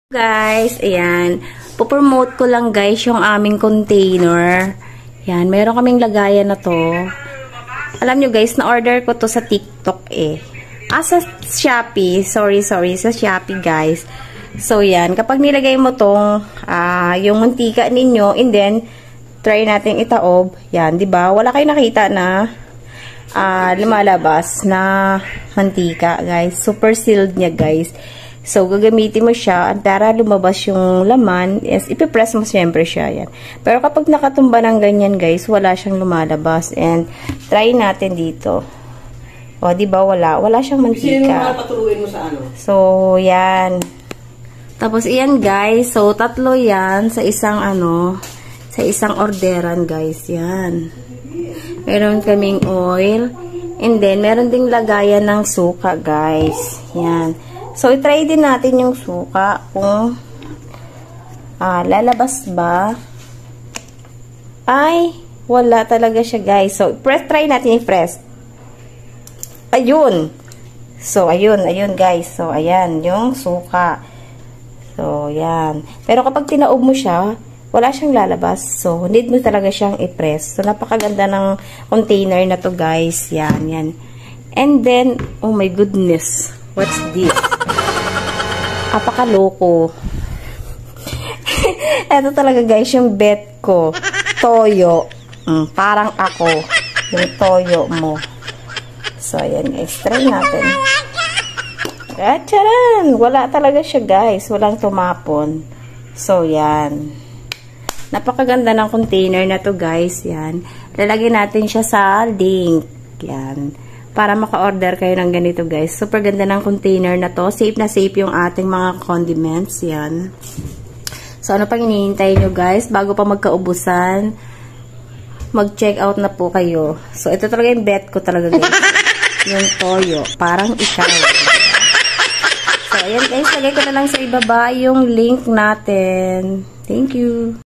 Guys, ayan. Popromote ko lang guys yung aming container. Ayan, meron kaming lagayan na to. Alam nyo guys, na-order ko to sa TikTok eh. Sa Shopee. Sorry, sa Shopee guys. So, yan. Kapag nilagay mo tong yung mantika ninyo, and then, try natin itaob. Yan, di ba? Wala kayo nakita na lumalabas na mantika guys. Super sealed niya guys. So, gagamitin mo siya para lumabas yung laman. Yes, ipipress mo siyempre siya. Yan. Pero kapag nakatumba ng ganyan, guys, wala siyang lumalabas. And, try natin dito. O, diba, wala. Wala siyang mantika. Sino yung patuluin mo sa ano? So, yan. Tapos, iyan, guys. So, tatlo yan sa isang, sa isang orderan, guys. Yan. Meron kaming oil. And then, meron ding lagayan ng suka, guys. Yan. So, i-try din natin yung suka kung lalabas ba. Ay, wala talaga siya guys. So, try natin i-press. Ayun. So, ayun guys. So, ayan, yung suka. So, yan. Pero kapag tinaob mo siya, wala siyang lalabas. So, need mo talaga siyang i-press. So, napakaganda ng container na to guys. Yan, yan. And then, oh my goodness. What's this? Apakaloko. Ito talaga guys, yung bet ko. Toyo. Parang ako. Yung toyo mo. So, ayan guys. Try natin. Charan! Wala talaga siya guys. Walang tumapon. So, yan. Napakaganda ng container na to guys. Yan. Lalagyan natin siya sa link. Yan. Para maka-order kayo ng ganito guys. Super ganda ng container na to. Safe na safe yung ating mga condiments. Yan. So, ano pang hinihintay nyo guys? Bago pa magkaubusan, mag-check out na po kayo. So, ito talaga yung bet ko talaga guys. Yung toyo. Parang ikaw. So, ayan guys. Lagay ko na lang sa ibaba yung link natin. Thank you.